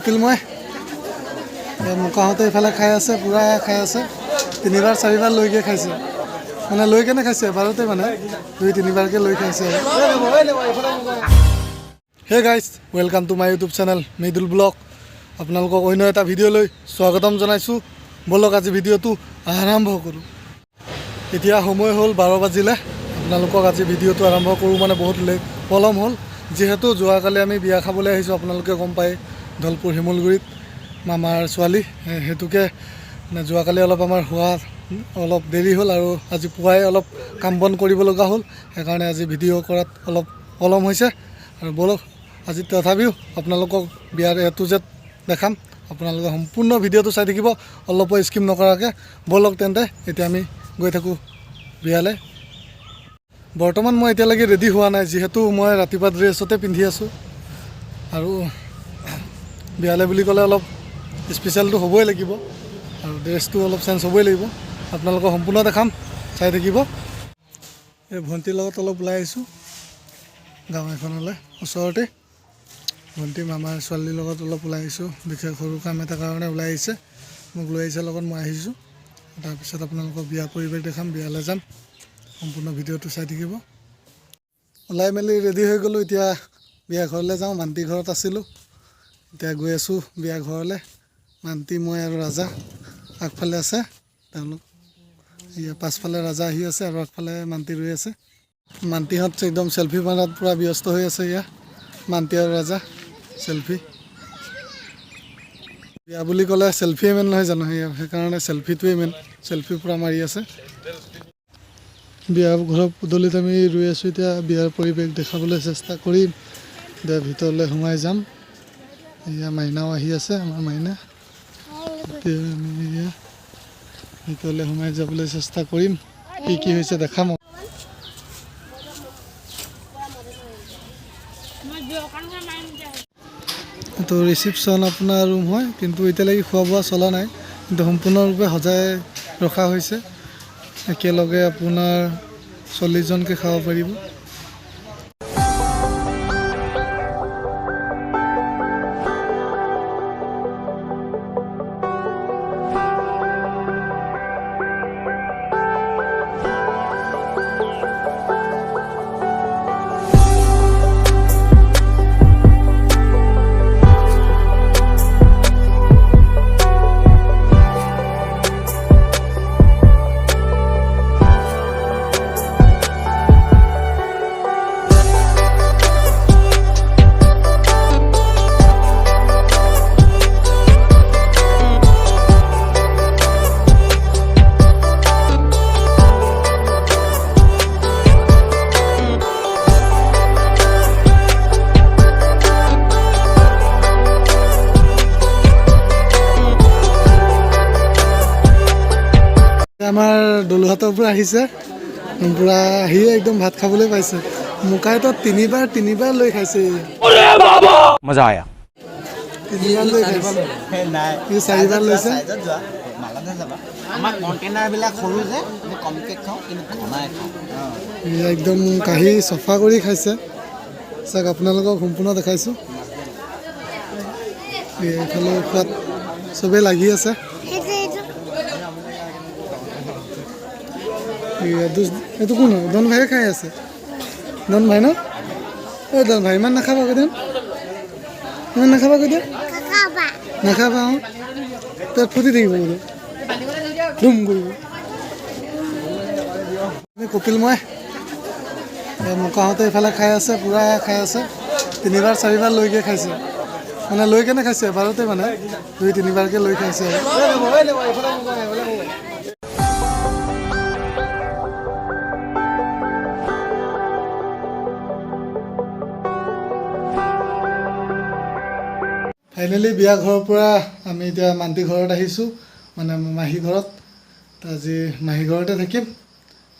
কপিল মই মোকাহঁতে এইফালে খাই আছে, পূৰা খাই আছে। 3বাৰ 4বাৰ লৈকে খাইছে, মানে লৈ কেনে খাইছে এবাৰতে, মানে 2-3বাৰকৈ লৈ খাইছে। Hey guys, welcome to my YouTube channel Mridul blog. আপোনালোকক অন্য এটা ভিডিঅ'লৈ স্বাগতম জনাইছোঁ। ব'লক আজি ভিডিঅ'টো আৰম্ভ কৰোঁ। এতিয়া সময় হ'ল 12 বাজিলে। আপোনালোকক আজি ভিডিঅ'টো আৰম্ভ কৰোঁ, মানে বহুত পলম হ'ল, যিহেতু যোৱাকালি আমি বিয়া খাবলৈ আহিছোঁ। আপোনালোকে গম পায়, ধলপুৰ শিমলগুৰিত মামাৰ ছোৱালী, সেইটোকে মানে যোৱাকালি অলপ আমাৰ হোৱা অলপ দেৰি হ'ল, আৰু আজি পুৱাই অলপ কাম বন কৰিব লগা হ'ল, সেইকাৰণে আজি ভিডিঅ' কৰাত অলপ পলম হৈছে। আৰু ব'লক আজি তথাপিও আপোনালোকক বিয়াৰ A to Z দেখাম। আপোনালোকে সম্পূৰ্ণ ভিডিঅ'টো চাই থাকিব, অলপো স্কিপ নকৰাকৈ। ব'লক তেন্তে এতিয়া আমি গৈ থাকোঁ বিয়ালৈ। বৰ্তমান মই এতিয়ালৈকে ৰেডি হোৱা নাই, যিহেতু মই ৰাতিপুৱা ড্ৰেছতে পিন্ধি আছোঁ, আৰু বিয়ালৈ বুলি ক'লে অলপ স্পেচিয়েলটো হ'বই লাগিব, আৰু ড্ৰেছটো অলপ চেঞ্জ হ'বই লাগিব। আপোনালোকক সম্পূৰ্ণ দেখাম, চাই থাকিব। এই ভণ্টিৰ লগত অলপ ওলাই আহিছোঁ গাঁও এখনলৈ, ওচৰতে। ভণ্টি মামাৰ ছোৱালীৰ লগত অলপ ওলাই আহিছোঁ, বিশেষ সৰু কাম এটা কাৰণে ওলাই আহিছে, মোক লৈ আহিছে লগত, মই আহিছোঁ। তাৰপিছত আপোনালোকক বিয়াৰ পৰিৱেশ দেখাম, বিয়ালৈ যাম। সম্পূৰ্ণ ভিডিঅ'টো চাই থাকিব। ওলাই মেলি ৰেডি হৈ গ'লোঁ, এতিয়া বিয়া ঘৰলৈ যাওঁ। মান্তি ঘৰত আছিলোঁ, এতিয়া গৈ আছোঁ বিয়া ঘৰলৈ। মান্তি, মই আৰু ৰাজা আগফালে আছে, তেওঁলোক পাছফালে ৰাজা আহি আছে, আৰু আগফালে মান্তি ৰৈ আছে। মান্তিহঁত একদম চেল্ফি মাৰাত পূৰা ব্যস্ত হৈ আছে। ইয়াত মান্তি আৰু ৰাজা চেল্ফি। বিয়া বুলি ক'লে চেল্ফিয়ে মেইন নহয় জানো, সেইকাৰণে চেল্ফিটোৱে মেইন। চেল্ফি পূৰা মাৰি আছে। বিয়া ঘৰৰ পদূলিত আমি ৰৈ আছোঁ। এতিয়া বিয়াৰ পৰিৱেশ দেখাবলৈ চেষ্টা কৰিম। এতিয়া ভিতৰলৈ সোমাই যাম। এয়া মাইনাও আহি আছে, আমাৰ মাইনা। এতিয়া আমি এয়া ভিতৰলৈ সোমাই যাবলৈ চেষ্টা কৰিম, কি হৈছে দেখাম। এইটো ৰিচিপশ্যন আপোনাৰ ৰুম হয়, কিন্তু এতিয়ালৈকে খোৱা বোৱা চলা নাই, কিন্তু সম্পূৰ্ণৰূপে সজাই ৰখা হৈছে। একেলগে আপোনাৰ 40জনকৈ খাব পাৰিব। আমাৰ দলুহাটৰ পৰা আহিছে, পূৰা আহিয়ে একদম ভাত খাবলৈ পাইছে। মোকাইতো তিনিবাৰ লৈ খাইছে। মজা আয়া। 3বাৰ লৈ খাইছে, 4বাৰ লৈছে। একদম কাঢ়ি চফা কৰি খাইছে। চাওক, আপোনালোকক সম্পূৰ্ণ দেখাইছোঁ। এইফালে খোৱাত চবেই লাগি আছে। এইটো কোন হয়? ধন ভাইয়ে খাই আছে। ধন ভাই ন? এই ধন ভাই, ইমান নাখাবা কৈ দিয়ক, ইমান নাখাবা কৈ দিয়ক। নাখাবা, অঁ, পেট ফুটি থাকিব বোলো, ধুম কৰিব। কপিল মই মোকাহঁতে এইফালে খাই আছে, পূৰা খাই আছে। 3বাৰ 4বাৰ লৈকে খাইছে, মানে লৈ কেনে খাইছে এবাৰতে, মানে 2-3বাৰকৈ লৈ খাইছে। ফাইনেলি বিয়া ঘৰৰ পৰা আমি এতিয়া মান্তি ঘৰত আহিছোঁ, মানে মাহী ঘৰত। আজি মাহী ঘৰতে থাকিম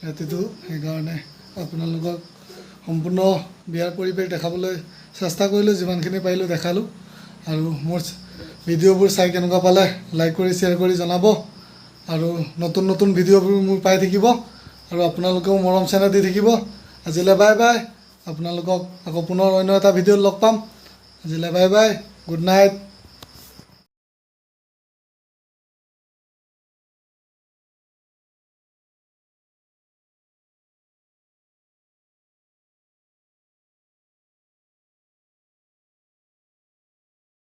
ৰাতিটো, সেইকাৰণে আপোনালোকক সম্পূৰ্ণ বিয়াৰ পৰিৱেশ দেখাবলৈ চেষ্টা কৰিলোঁ, যিমানখিনি পাৰিলোঁ দেখালোঁ। আৰু মোৰ ভিডিঅ'বোৰ চাই কেনেকুৱা পালে লাইক কৰি শ্বেয়াৰ কৰি জনাব, আৰু নতুন নতুন ভিডিঅ'বোৰ মোৰ পাই থাকিব, আৰু আপোনালোকেও মৰম চেনেহ দি থাকিব। আজিলৈ বাই বাই। আপোনালোকক আকৌ পুনৰ অন্য এটা ভিডিঅ'ত লগ পাম। আজিলৈ বাই বাই, গুড নাইট।